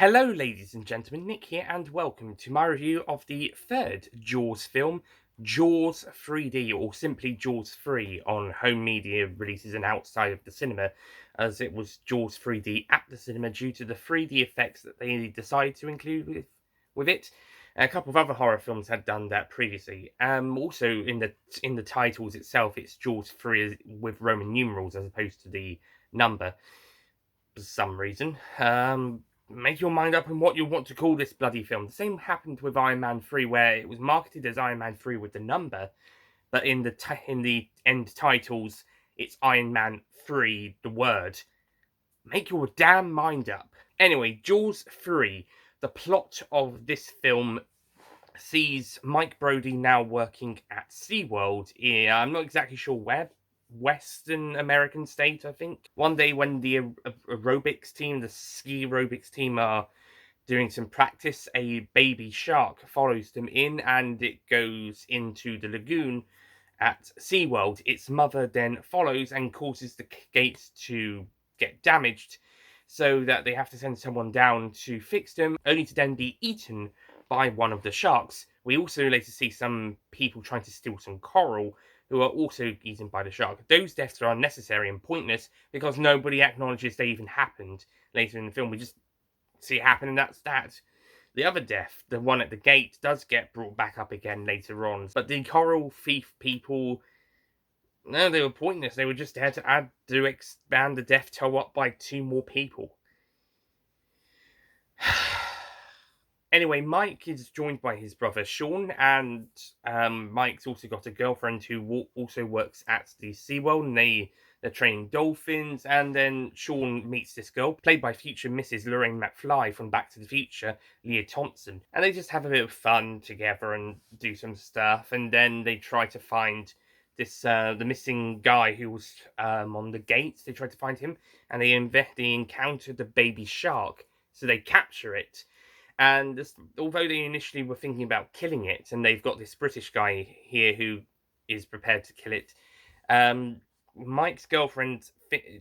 Hello, ladies and gentlemen, Nick here, and welcome to my review of the third Jaws film, Jaws 3D, or simply Jaws 3 on home media releases and outside of the cinema, as it was Jaws 3D at the cinema due to the 3D effects that they decided to include with it. A couple of other horror films had done that previously. Also in the titles itself, it's Jaws 3 with Roman numerals as opposed to the number for some reason. Make your mind up on what you want to call this bloody film. The same happened with Iron Man 3, where it was marketed as Iron Man 3 with the number, but in the end titles, it's Iron Man 3, the word. Make your damn mind up. Anyway, Jaws 3. The plot of this film sees Mike Brody now working at SeaWorld. I'm not exactly sure where. Western American state, I think. One day when the aerobics team, the ski aerobics team, are doing some practice, a baby shark follows them in and it goes into the lagoon at SeaWorld. Its mother then follows and causes the gates to get damaged, so that they have to send someone down to fix them, only to then be eaten by one of the sharks. We also later see some people trying to steal some coral, who are also eaten by the shark. Those deaths are unnecessary and pointless because nobody acknowledges they even happened. Later in the film, we just see it happen, and that's that. The other death, the one at the gate, does get brought back up again later on. But the coral thief people, no, they were pointless. They were just there to expand the death toll up by 2 more people. Anyway, Mike is joined by his brother Sean, and Mike's also got a girlfriend who also works at the SeaWorld, and they're training dolphins, and then Sean meets this girl, played by future Mrs. Lorraine McFly from Back to the Future, Leah Thompson, and they just have a bit of fun together and do some stuff, and then they try to find this the missing guy who was on the gate. They try to find him, and they encounter the baby shark, so they capture it. And although they initially were thinking about killing it, and they've got this British guy here who is prepared to kill it, Mike's girlfriend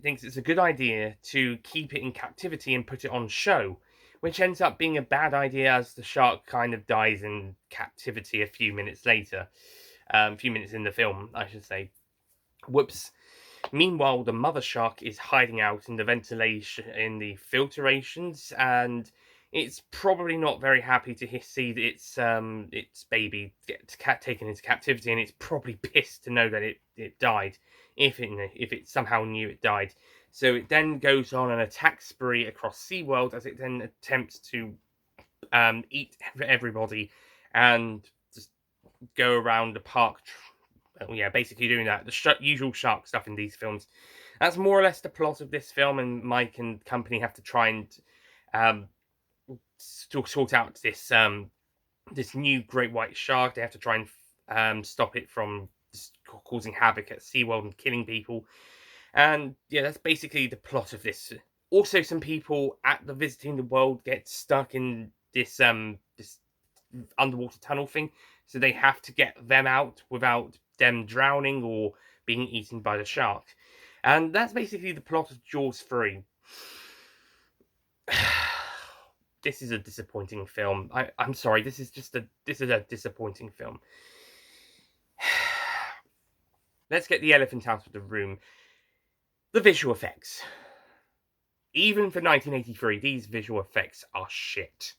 thinks it's a good idea to keep it in captivity and put it on show, which ends up being a bad idea as the shark kind of dies in captivity a few minutes later. A few minutes in the film, I should say. Whoops. Meanwhile, the mother shark is hiding out in the ventilation, in the filtrations, and it's probably not very happy to see its baby get taken into captivity, and it's probably pissed to know that it died, if it somehow knew it died. So it then goes on an attack spree across SeaWorld as it then attempts to eat everybody and just go around the park. Yeah, basically doing that. The usual shark stuff in these films. That's more or less the plot of this film, and Mike and company have to try and sort out this new great white shark. They have to try and stop it from causing havoc at SeaWorld and killing people. And yeah, that's basically the plot of this. Also, some people at the Visiting the World get stuck in this underwater tunnel thing, so they have to get them out without them drowning or being eaten by the shark. And that's basically the plot of Jaws 3. This is a disappointing film. I'm sorry, this is a disappointing film. Let's get the elephant out of the room. The visual effects. Even for 1983, these visual effects are shit.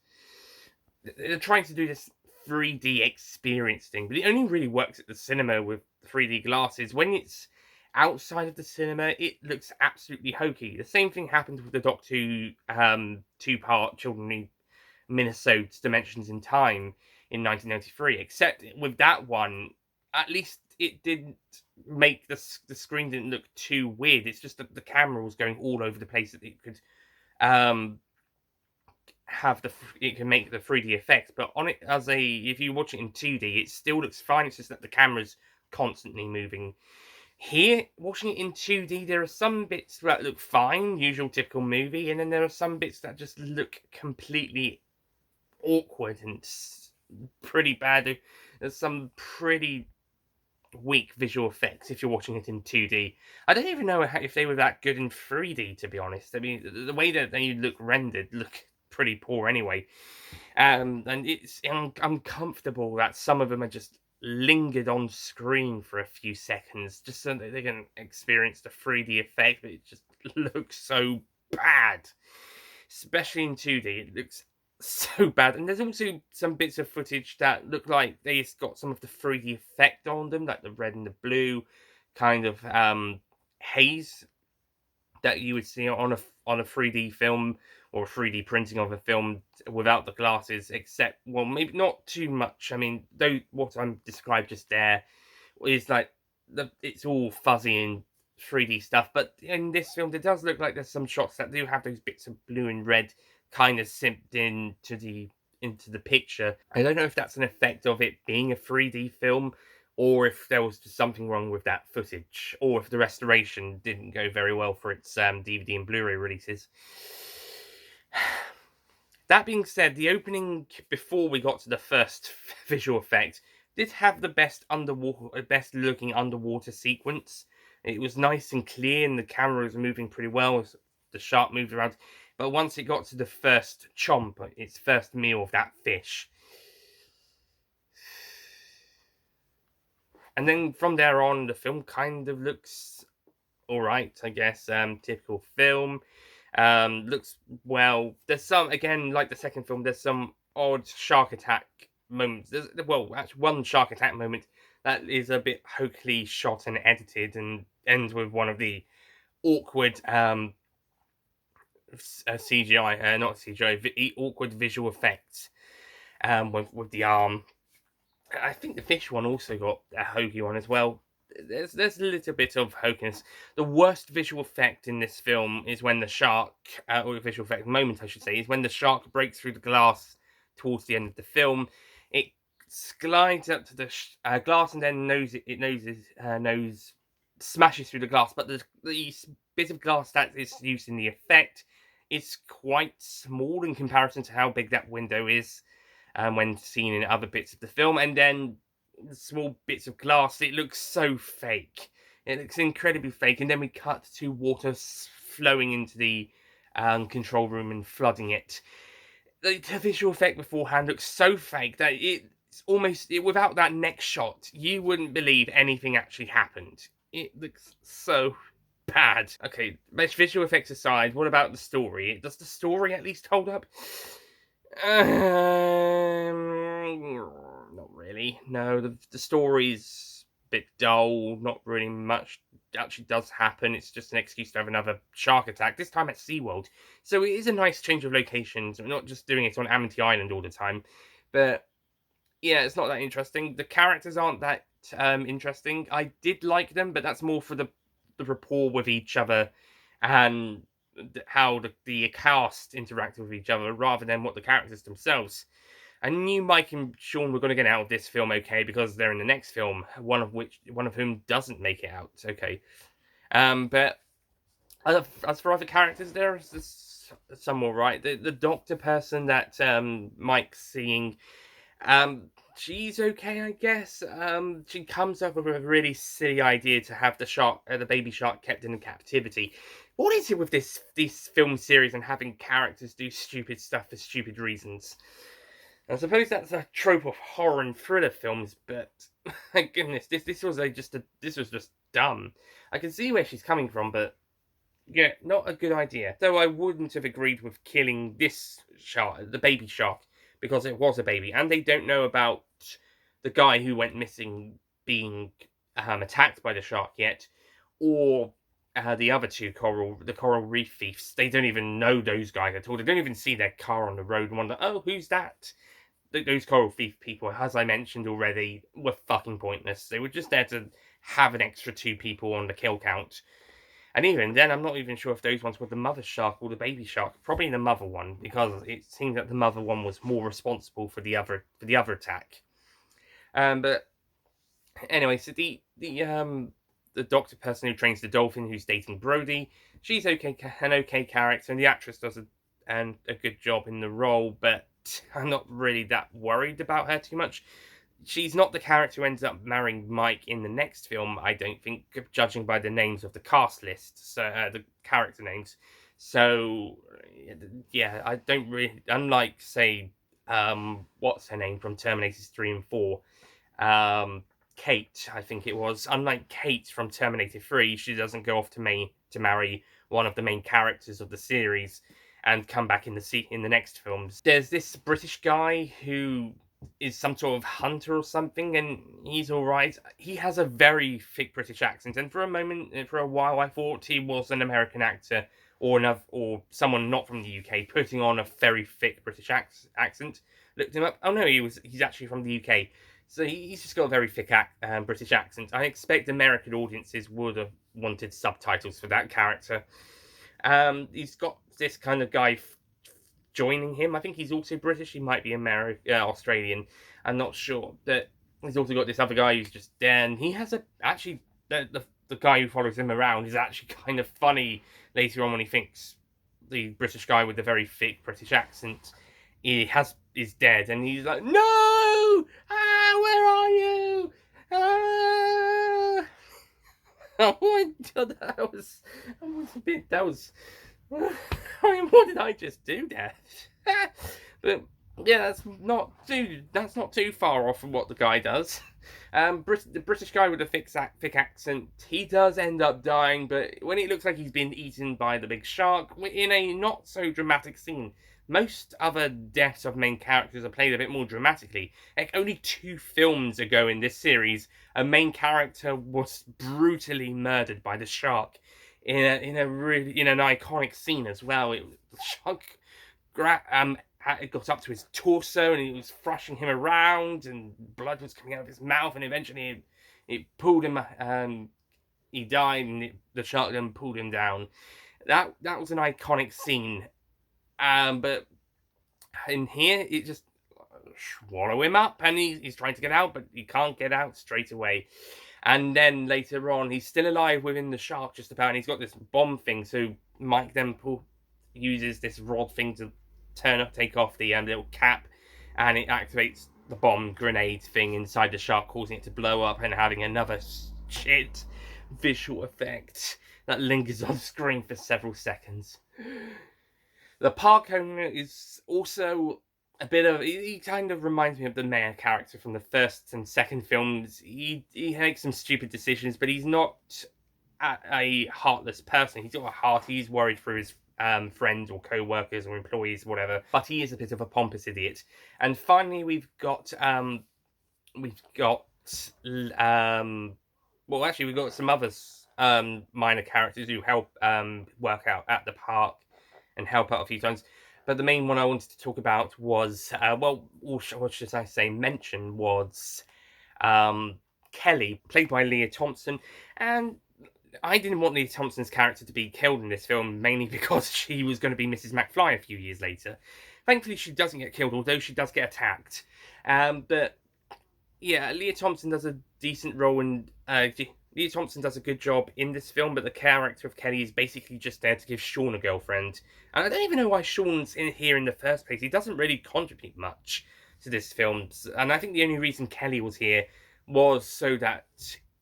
They're trying to do this 3D experience thing, but it only really works at the cinema with 3D glasses. When it's outside of the cinema, it looks absolutely hokey. The same thing happened with the Doctor Who two-part Children Need Minnesota's Dimensions in Time in 1993, except with that one, at least it didn't make the screen didn't look too weird. It's just that the camera was going all over the place, that it could it can make the 3D effects, but on it if you watch it in 2D, it still looks fine. It's just that the camera's constantly moving. Here, watching it in 2D, there are some bits that look fine, usual typical movie, and then there are some bits that just look completely awkward and pretty bad. There's some pretty weak visual effects if you're watching it in 2D. I don't even know if they were that good in 3D, to be honest. I mean, the way that they look rendered look pretty poor anyway. And it's uncomfortable that some of them are just lingered on screen for a few seconds just so that they can experience the 3D effect, but it just looks so bad. Especially in 2D, it looks so bad. And there's also some bits of footage that look like they've got some of the 3D effect on them, like the red and the blue kind of haze that you would see on a 3D film or a 3D printing of a film without the glasses, except, well, maybe not too much. I mean, though what I'm described just there is like it's all fuzzy and 3D stuff, but in this film, it does look like there's some shots that do have those bits of blue and red kind of simped into the picture. I don't know if that's an effect of it being a 3D film, or if there was just something wrong with that footage, or if the restoration didn't go very well for its DVD and Blu-ray releases. That being said, the opening before we got to the first visual effect did have the best looking underwater sequence. It was nice and clear, and the camera was moving pretty well as the shark moved around. But once it got to the first chomp, its first meal of that fish, and then from there on, the film kind of looks all right, I guess. Typical film. Looks well. There's some, again, like the second film. There's some odd shark attack moments. Actually, one shark attack moment that is a bit hokily shot and edited, and ends with one of the awkward CGI, not CGI, awkward visual effects. With the arm. I think the fish one also got a hokey one as well. There's a little bit of hokiness. The worst visual effect in this film is when the shark, or visual effect moment, I should say, is when the shark breaks through the glass towards the end of the film. It glides up to the glass and then nose smashes through the glass. But the bit of glass that is used in the effect is quite small in comparison to how big that window is. When seen in other bits of the film, and then the small bits of glass, it looks so fake. It looks incredibly fake, and then we cut to water flowing into the control room and flooding it. The visual effect beforehand looks so fake that it's almost, without that next shot, you wouldn't believe anything actually happened. It looks so bad. Okay, visual effects aside, what about the story? Does the story at least hold up? Not really. No, the story's a bit dull. Not really much actually does happen. It's just an excuse to have another shark attack. This time at SeaWorld. So it is a nice change of locations. We're not just doing it on Amity Island all the time. But yeah, it's not that interesting. The characters aren't that interesting. I did like them, but that's more for the rapport with each other and how the cast interacted with each other rather than what the characters themselves. I knew Mike and Sean were going to get out of this film okay because they're in the next film, one of whom doesn't make it out okay. But as for other characters, there's some all right. The doctor person that Mike's seeing, she's okay, I guess. She comes up with a really silly idea to have the baby shark kept in captivity. What is it with this film series and having characters do stupid stuff for stupid reasons? I suppose that's a trope of horror and thriller films, but my goodness, this was just dumb. I can see where she's coming from, but yeah, not a good idea. Though I wouldn't have agreed with killing this shark, the baby shark, because it was a baby, and they don't know about the guy who went missing being attacked by the shark yet, or the other two coral reef thieves. They don't even know those guys at all. They don't even see their car on the road and wonder, oh, who's that? Those coral thief people, as I mentioned already, were fucking pointless. They were just there to have an extra 2 people on the kill count. And even then, I'm not even sure if those ones were the mother shark or the baby shark. Probably the mother one, because it seemed that the mother one was more responsible for the other attack. But anyway, so the doctor person who trains the dolphin, who's dating Brody, she's an okay character, and the actress does a good job in the role. But I'm not really that worried about her too much. She's not the character who ends up marrying Mike in the next film, I don't think, judging by the names of the cast list, so the character names. So yeah, I don't really, unlike say what's her name from Terminators 3 and 4, Kate, I think it was. Unlike Kate from Terminator 3, she doesn't go off to marry one of the main characters of the series and come back in the next films. There's this British guy who is some sort of hunter or something, and he's all right. He has a very thick British accent, and for a while, I thought he was an American actor or someone not from the UK putting on a very thick British accent. Looked him up. Oh no, he's actually from the UK. So he's just got a very thick British accent. I expect American audiences would have wanted subtitles for that character. He's got this kind of guy joining him. I think he's also British. He might be Australian. I'm not sure. But he's also got this other guy who's just there, and he has the guy who follows him around is actually kind of funny later on when he thinks the British guy with the very thick British accent is dead, and he's like, "No! Ah, where are you? Ah!" Oh my god, that was. I mean, what did I just do there? But yeah, that's not too far off from what the guy does. The British guy with a thick accent, he does end up dying, but when it looks like he's been eaten by the big shark, in a not so dramatic scene. Most other deaths of main characters are played a bit more dramatically. Like, only 2 films ago in this series, a main character was brutally murdered by the shark in an iconic scene as well. The shark it got up to his torso and he was thrashing him around, and blood was coming out of his mouth, and eventually it pulled him. He died, and the shark then pulled him down. That was an iconic scene. But in here, it just swallow him up, and he's trying to get out, but he can't get out straight away. And then later on, he's still alive within the shark, just about, and he's got this bomb thing. So Mike then uses this rod thing to take off the little cap, and it activates the bomb grenade thing inside the shark, causing it to blow up and having another shit visual effect that lingers on screen for several seconds. The park owner is also a bit of... He kind of reminds me of the mayor character from the first and second films. He makes some stupid decisions, but he's not a heartless person. He's got a heart. He's worried for his friends or co-workers or employees, whatever. But he is a bit of a pompous idiot. And finally, we've got some others, minor characters who help work out at the park and help out a few times. But the main one I wanted to talk about was, what should I say, mention was Kelly, played by Leah Thompson. And I didn't want Leah Thompson's character to be killed in this film, mainly because she was going to be Mrs. McFly a few years later. Thankfully, she doesn't get killed, although she does get attacked. But yeah, Leah Thompson does a decent role, and Leah Thompson does a good job in this film, but the character of Kelly is basically just there to give Sean a girlfriend. And I don't even know why Sean's here in the first place. He doesn't really contribute much to this film. And I think the only reason Kelly was here was so that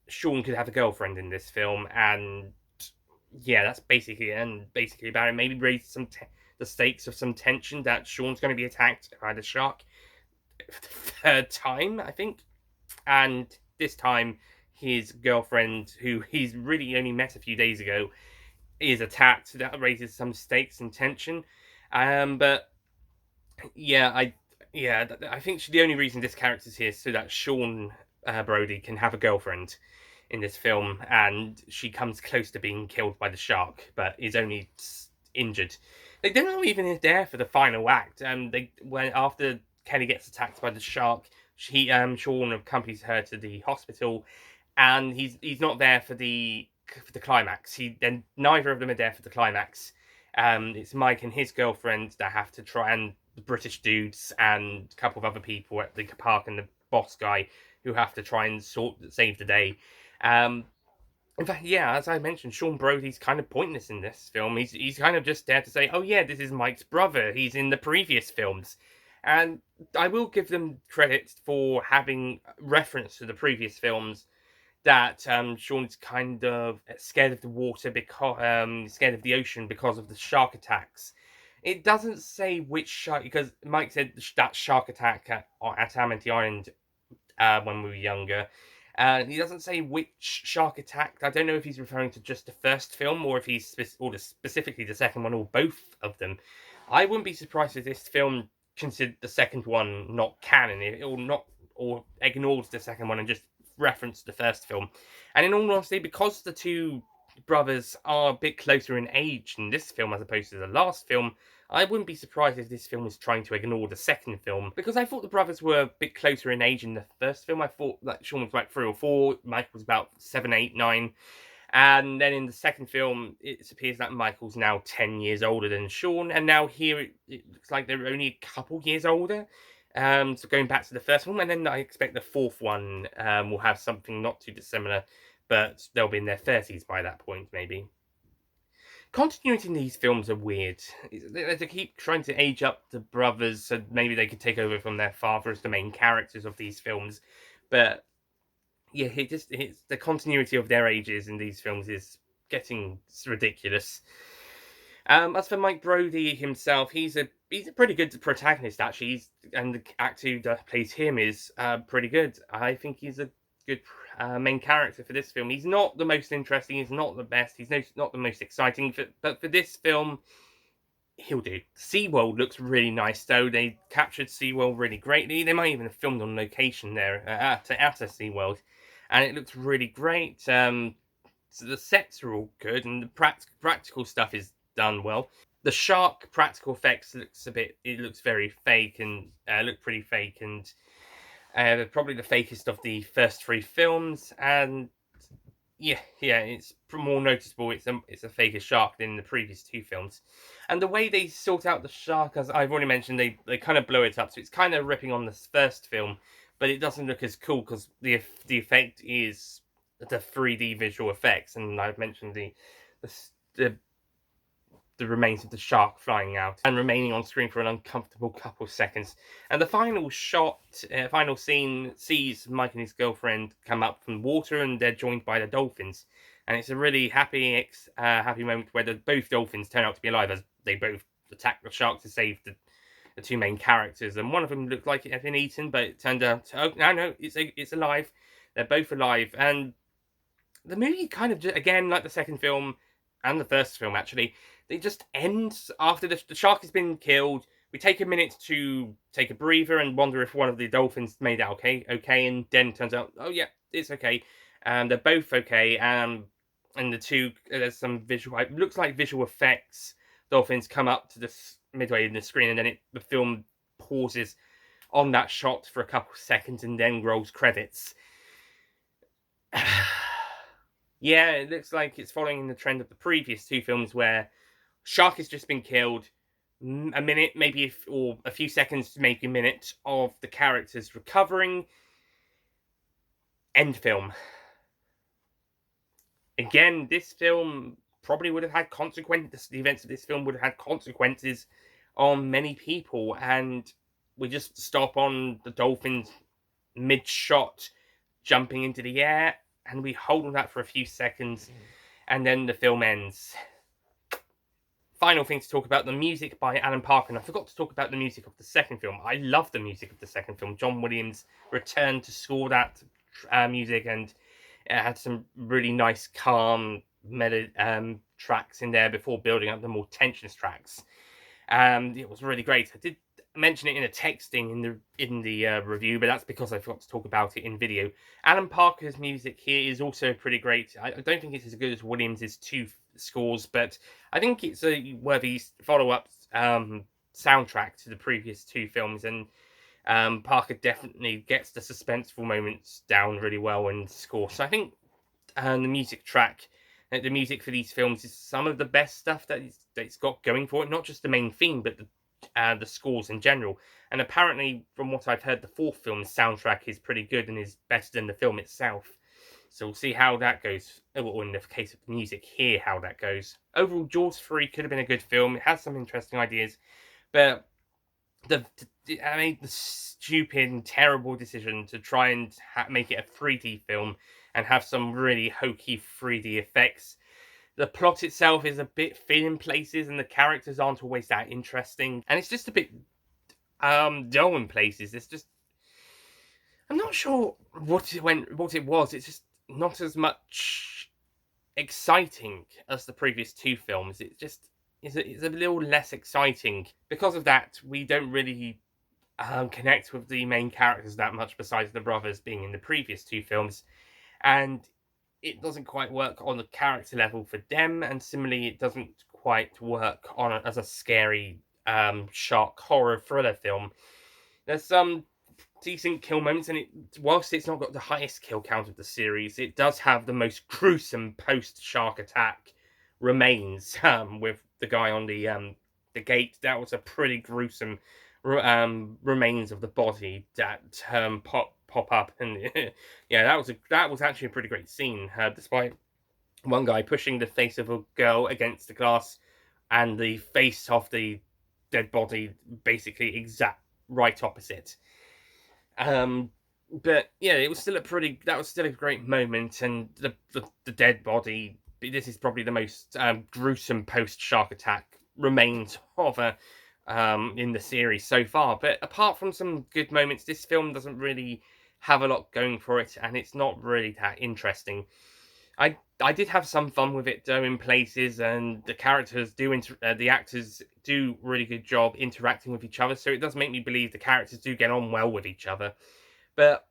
Sean could have a girlfriend in this film. And yeah, that's basically about it. Maybe raise the stakes of some tension that Sean's going to be attacked by the shark for the third time, I think. And this time, his girlfriend, who he's really only met a few days ago, is attacked. That raises some stakes and tension. But yeah, I think the only reason this character's here is so that Sean Brody can have a girlfriend in this film, and she comes close to being killed by the shark, but is only injured. They're not even there for the final act. After Kelly gets attacked by the shark, Sean accompanies her to the hospital, and he's not there for the climax. Neither of them are there for the climax. It's Mike and his girlfriend that have to try, and the British dudes and a couple of other people at the park, and the boss guy who have to try and save the day. In fact, yeah, as I mentioned, Sean Brody's kind of pointless in this film. He's kind of just there to say, oh yeah, this is Mike's brother. He's in the previous films. And I will give them credit for having reference to the previous films that Sean's kind of scared of the water because scared of the ocean because of the shark attacks. It doesn't say which shark, because Mike said that shark attack at Amity Island when we were younger. He doesn't say which shark attacked. I don't know if he's referring to just the first film or if he's specifically the second one or both of them. I wouldn't be surprised if this film considered the second one not canon, or not, or ignores the second one and just referenced the first film. And in all honesty, because the two brothers are a bit closer in age in this film as opposed to the last film, I wouldn't be surprised if this film was trying to ignore the second film, because I thought the brothers were a bit closer in age in the first film. I thought that Sean was like 3 or 4, Michael was about 7, 8, 9. And then in the second film, it appears that Michael's now 10 years older than Sean. And now here, it looks like they're only a couple years older. So going back to the first one, and then I expect the fourth one will have something not too dissimilar, but they'll be in their 30s by that point, maybe. Continuity in these films are weird. They keep trying to age up the brothers so maybe they could take over from their father as the main characters of these films. But yeah, it's the continuity of their ages in these films is getting ridiculous. As for Mike Brody himself, he's a pretty good protagonist actually, and the actor who plays him is pretty good. I think he's a good main character for this film. He's not the most interesting, he's not the best, he's not the most exciting, but for this film, he'll do. SeaWorld looks really nice though. They captured SeaWorld really greatly. They might even have filmed on location there at a SeaWorld, and it looks really great. So the sets are all good, and the practical stuff is done well. The shark practical effects it looks very fake and look pretty fake, and probably the fakest of the first 3 films. And yeah, it's more noticeable. It's a faker shark than the previous 2 films, and the way they sort out the shark, as I've already mentioned, they kind of blow it up, so it's kind of ripping on the first film, but it doesn't look as cool because the effect is the 3D visual effects, and I've mentioned the the remains of the shark flying out and remaining on screen for an uncomfortable couple of seconds. And the final final scene sees Mike and his girlfriend come up from the water, and they're joined by the dolphins. And it's a really happy moment where both dolphins turn out to be alive, as they both attack the shark to save the 2 main characters. And one of them looked like it had been eaten, but it turned out, no, it's alive. They're both alive, and the movie kind of again, like the second film and the first film, actually, it just ends after the shark has been killed. We take a minute to take a breather and wonder if one of the dolphins made it okay, and then it turns out, oh yeah, it's okay, and they're both okay, and the two, there's some visual, it looks like visual effects. Dolphins come up to the midway in the screen, and then the film pauses on that shot for a couple of seconds, and then rolls credits. Yeah, it looks like it's following the trend of the previous 2 films where shark has just been killed, a minute, maybe, or a few seconds to maybe a minute of the characters recovering, end film. Again, this film probably would have had consequences. The events of this film would have had consequences on many people, and we just stop on the dolphins mid-shot jumping into the air, and we hold on that for a few seconds, and then the film ends. Final thing to talk about, the music by Alan Parker. And I forgot to talk about the music of the second film. I love the music of the second film. John Williams returned to score that music, and it had some really nice, calm tracks in there before building up the more tensionous tracks. It was really great. I did mention it in a texting in the review, but that's because I forgot to talk about it in video. Alan Parker's music here is also pretty great. I don't think it's as good as Williams's 2 scores, but I think it's a worthy follow-up soundtrack to the previous 2 films, and Parker definitely gets the suspenseful moments down really well in the score. So I think the music for these films is some of the best stuff that it's got going for it. Not just the main theme, but the scores in general. And apparently, from what I've heard, the 4th film's soundtrack is pretty good and is better than the film itself. So we'll see how that goes. Or in the case of the music here, how that goes. Overall, Jaws 3 could have been a good film. It has some interesting ideas, but I made the stupid and terrible decision to try and make it a 3D film, and have some really hokey 3D effects. The plot itself is a bit thin in places, and the characters aren't always that interesting, and it's just a bit dull in places. It's just, I'm not sure what it was. It's just not as much exciting as the previous two films. It just is a little less exciting. Because of that, we don't really connect with the main characters that much, besides the brothers being in the previous two films, and it doesn't quite work on the character level for them. And similarly, it doesn't quite work as a scary shark horror thriller film. There's some decent kill moments, and whilst it's not got the highest kill count of the series, it does have the most gruesome post-shark attack remains. With the guy on the gate, that was a pretty gruesome remains of the body that pop up, and yeah, that was actually a pretty great scene. Despite one guy pushing the face of a girl against the glass, and the face of the dead body basically exact right opposite. But yeah, it was still that was still a great moment, and the dead body. This is probably the most gruesome post shark attack remains of a in the series so far. But apart from some good moments, this film doesn't really have a lot going for it, and it's not really that interesting. I did have some fun with it though in places, and the characters the actors do really good job interacting with each other, so it does make me believe the characters do get on well with each other. But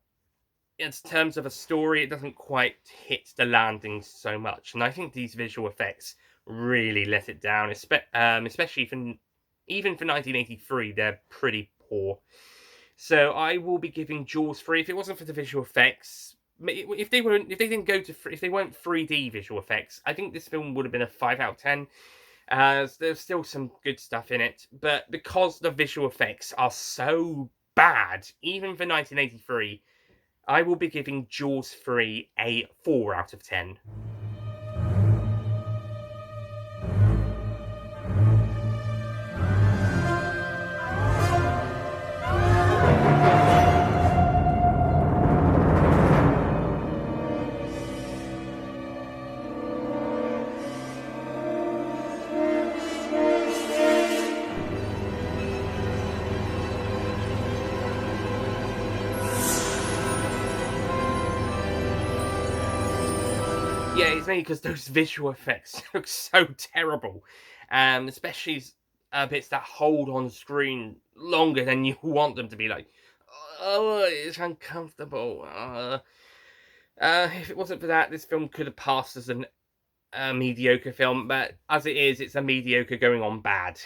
in terms of a story, it doesn't quite hit the landing so much, and I think these visual effects really let it down, especially for even for 1983, they're pretty poor. So I will be giving Jaws 3. If it wasn't for the visual effects, if they weren't 3D visual effects, I think this film would have been a 5 out of 10. There's still some good stuff in it, but because the visual effects are so bad, even for 1983, I will be giving Jaws 3 a 4 out of 10. Yeah, it's mainly because those visual effects look so terrible, especially bits that hold on screen longer than you want them to be. Like, oh, it's uncomfortable. If it wasn't for that, this film could have passed as a mediocre film, but as it is, it's a mediocre going on bad,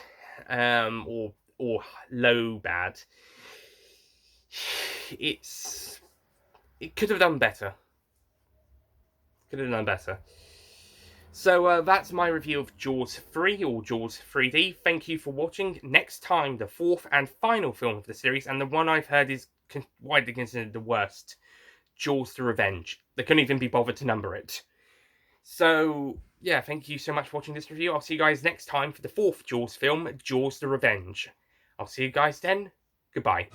or low bad. It could have done better. Could have done better. So that's my review of Jaws 3, or Jaws 3D. Thank you for watching. Next time, the fourth and final film of the series, and the one I've heard is widely considered the worst, Jaws the Revenge. They couldn't even be bothered to number it. So, yeah, thank you so much for watching this review. I'll see you guys next time for the fourth Jaws film, Jaws the Revenge. I'll see you guys then. Goodbye.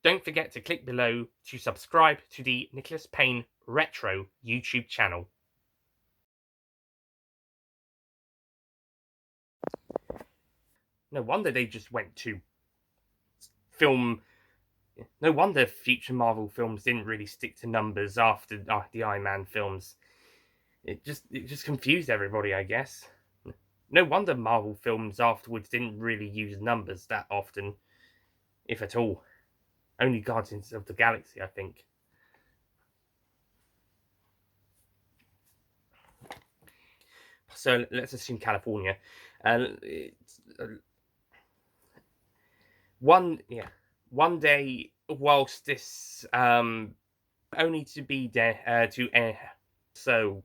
Don't forget to click below to subscribe to the Nicholas Payne Retro YouTube channel. No wonder they just went to film. No wonder future Marvel films didn't really stick to numbers after the Iron Man films. It just confused everybody, I guess. No wonder Marvel films afterwards didn't really use numbers that often, if at all. Only Guardians of the Galaxy, I think. So let's assume California. One day, whilst this only to be there to air. So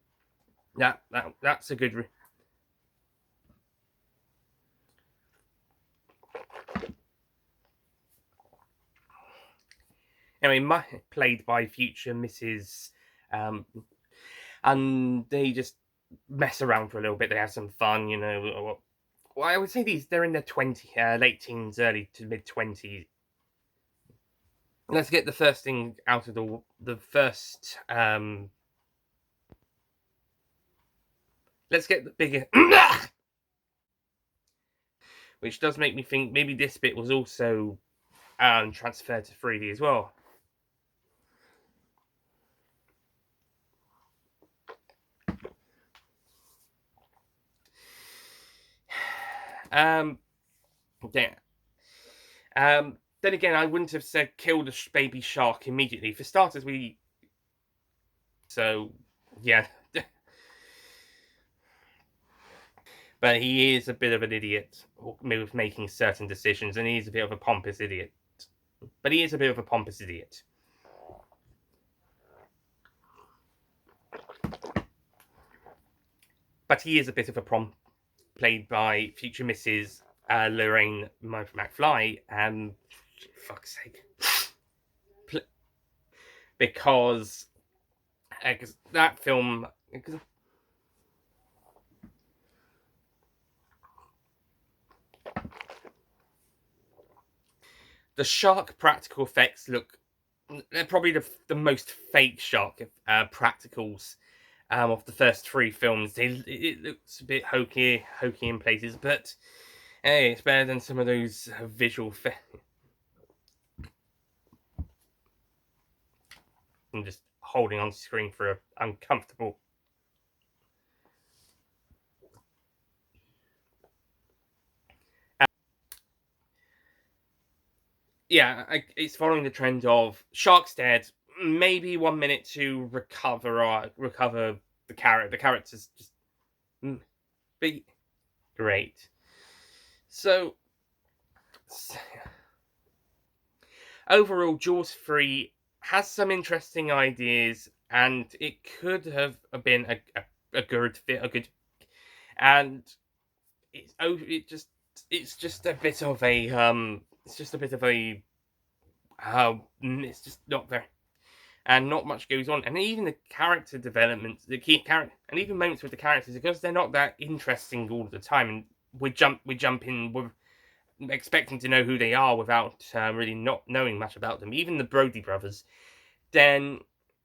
that's a good. Anyway, played by future Mrs. Um, and they just mess around for a little bit. They have some fun, you know. Well, I would say they're in their late teens, early to mid 20s. Let's get the first thing out of the first. Let's get the bigger. Which does make me think maybe this bit was also transferred to 3D as well. Yeah. Then again, I wouldn't have said kill the baby shark immediately. For starters, so yeah. But he is a bit of an idiot with making certain decisions, and he is a bit of a pompous idiot. But he is a bit of a pompous idiot. But he is a bit of a played by future Mrs. Lorraine McFly, and fuck's sake, because that film. The shark practical effects they're probably the most fake shark practicals of the first 3 films. It looks a bit hokey in places, but hey, it's better than some of those visual I'm just holding on screen for an uncomfortable. Yeah, it's following the trend of shark's dead. Maybe 1 minute to recover the carrot. The characters just be great. So overall, Jaws 3 has some interesting ideas, and it could have been a good fit, and it's just a bit of a it's just a bit of a it's just not very, and not much goes on, and even the character development, the key character, and even moments with the characters, because they're not that interesting all the time, and we jump in with expecting to know who they are without really not knowing much about them, even the Brody brothers, then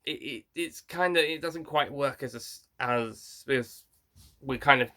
it's kind of, it doesn't quite work as we kind of